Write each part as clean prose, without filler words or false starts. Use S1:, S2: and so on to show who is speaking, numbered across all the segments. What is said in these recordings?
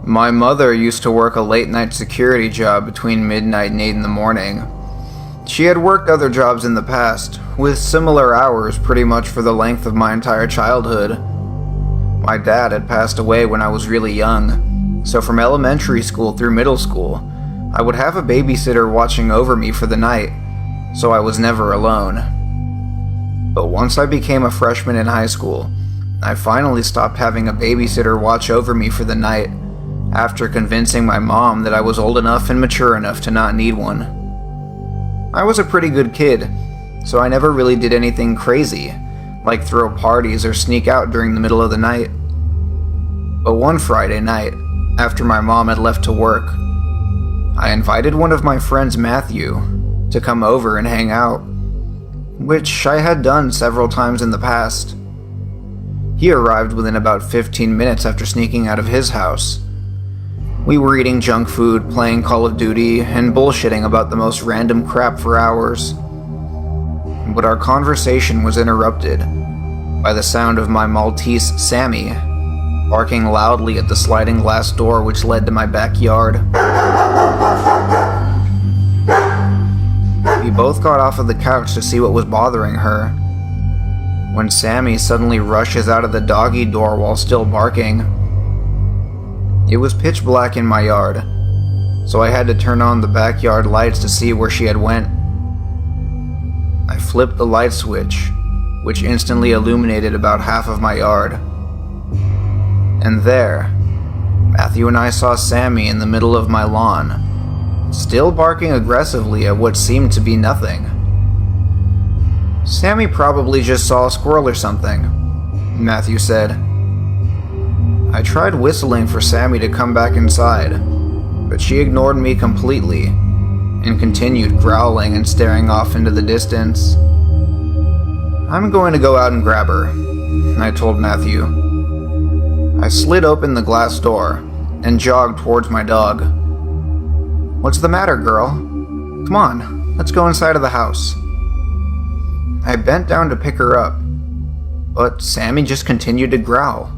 S1: My mother used to work a late-night security job between midnight and 8 in the morning. She had worked other jobs in the past, with similar hours pretty much for the length of my entire childhood. My dad had passed away when I was really young, so from elementary school through middle school, I would have a babysitter watching over me for the night, so I was never alone. But once I became a freshman in high school, I finally stopped having a babysitter watch over me for the night, after convincing my mom that I was old enough and mature enough to not need one. I was a pretty good kid, so I never really did anything crazy, like throw parties or sneak out during the middle of the night. But one Friday night, after my mom had left to work, I invited one of my friends, Matthew, to come over and hang out, which I had done several times in the past. He arrived within about 15 minutes after sneaking out of his house. We were eating junk food, playing Call of Duty, and bullshitting about the most random crap for hours. But our conversation was interrupted by the sound of my Maltese, Sammy, barking loudly at the sliding glass door which led to my backyard. We both got off of the couch to see what was bothering her, when Sammy suddenly rushes out of the doggy door while still barking. It was pitch black in my yard, so I had to turn on the backyard lights to see where she had went. I flipped the light switch, which instantly illuminated about half of my yard. And there, Matthew and I saw Sammy in the middle of my lawn, still barking aggressively at what seemed to be nothing. Sammy probably just saw a squirrel or something, Matthew said. I tried whistling for Sammy to come back inside, but she ignored me completely and continued growling and staring off into the distance. I'm going to go out and grab her, I told Matthew. I slid open the glass door and jogged towards my dog. What's the matter, girl? Come on, let's go inside of the house. I bent down to pick her up, but Sammy just continued to growl.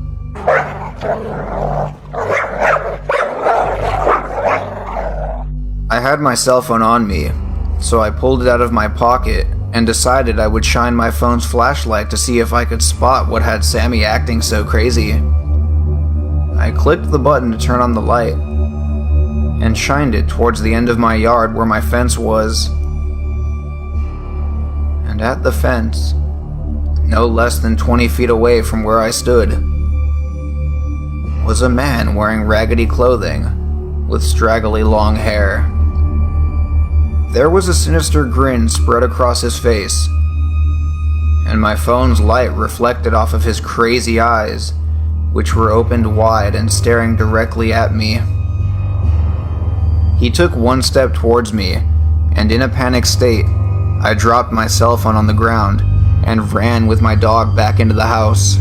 S1: I had my cell phone on me, so I pulled it out of my pocket and decided I would shine my phone's flashlight to see if I could spot what had Sammy acting so crazy. I clicked the button to turn on the light and shined it towards the end of my yard where my fence was. And at the fence, no less than 20 feet away from where I stood, was a man wearing raggedy clothing with straggly long hair. There was a sinister grin spread across his face, and my phone's light reflected off of his crazy eyes, which were opened wide and staring directly at me. He took one step towards me, and in a panic state, I dropped my cell phone on the ground and ran with my dog back into the house.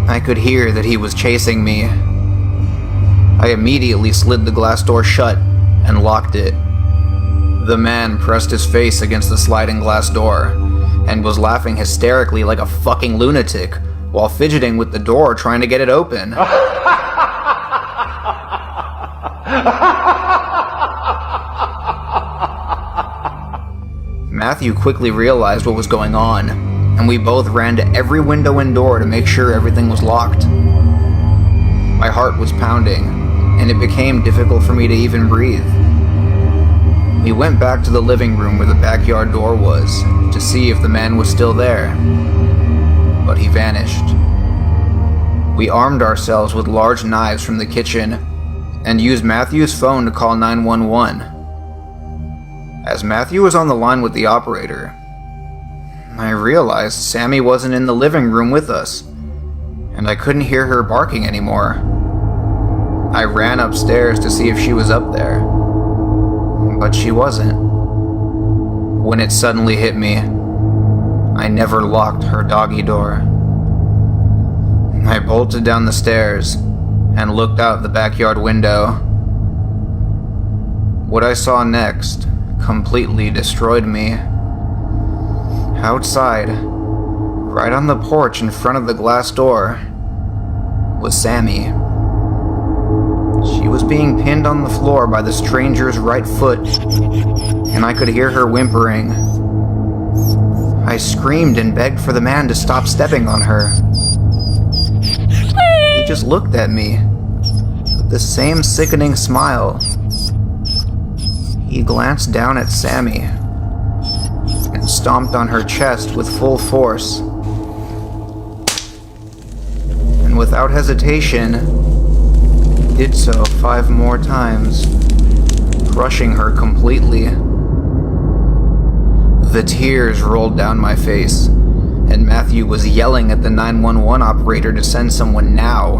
S1: I could hear that he was chasing me. I immediately slid the glass door shut and locked it. The man pressed his face against the sliding glass door and was laughing hysterically like a fucking lunatic while fidgeting with the door trying to get it open. Matthew quickly realized what was going on, and we both ran to every window and door to make sure everything was locked. My heart was pounding, and it became difficult for me to even breathe. We went back to the living room where the backyard door was, to see if the man was still there, but he vanished. We armed ourselves with large knives from the kitchen, and used Matthew's phone to call 911. As Matthew was on the line with the operator, I realized Sammy wasn't in the living room with us, and I couldn't hear her barking anymore. I ran upstairs to see if she was up there, but she wasn't. When it suddenly hit me, I never locked her doggy door. I bolted down the stairs and looked out the backyard window. What I saw next completely destroyed me. Outside, right on the porch in front of the glass door, was Sammy. was being pinned on the floor by the stranger's right foot, and I could hear her whimpering. I screamed and begged for the man to stop stepping on her. He just looked at me with the same sickening smile. He glanced down at Sammy and stomped on her chest with full force. And without hesitation, did so 5 more times, crushing her completely. The tears rolled down my face, and Matthew was yelling at the 911 operator to send someone now.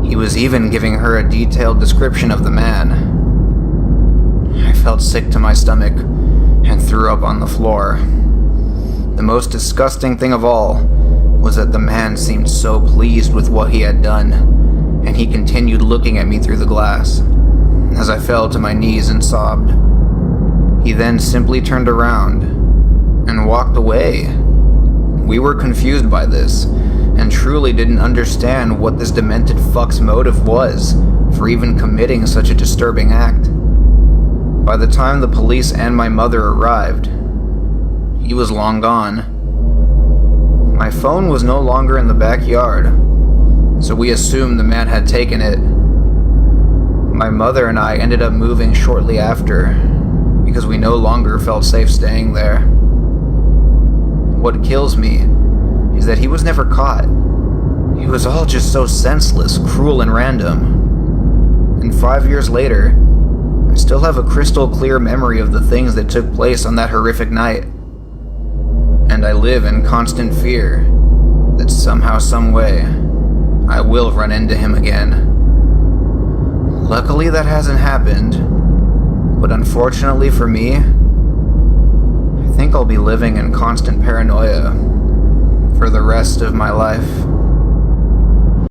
S1: He was even giving her a detailed description of the man. I felt sick to my stomach and threw up on the floor. The most disgusting thing of all was that the man seemed so pleased with what he had done, and he continued looking at me through the glass as I fell to my knees and sobbed. He then simply turned around and walked away. We were confused by this, and truly didn't understand what this demented fuck's motive was for even committing such a disturbing act. By the time the police and my mother arrived, he was long gone. My phone was no longer in the backyard, so we assumed the man had taken it. My mother and I ended up moving shortly after, because we no longer felt safe staying there. What kills me is that he was never caught. It was all just so senseless, cruel, and random. And 5 years later, I still have a crystal clear memory of the things that took place on that horrific night. And I live in constant fear that somehow, some way, I will run into him again. Luckily that hasn't happened, but unfortunately for me, I think I'll be living in constant paranoia for the rest of my life.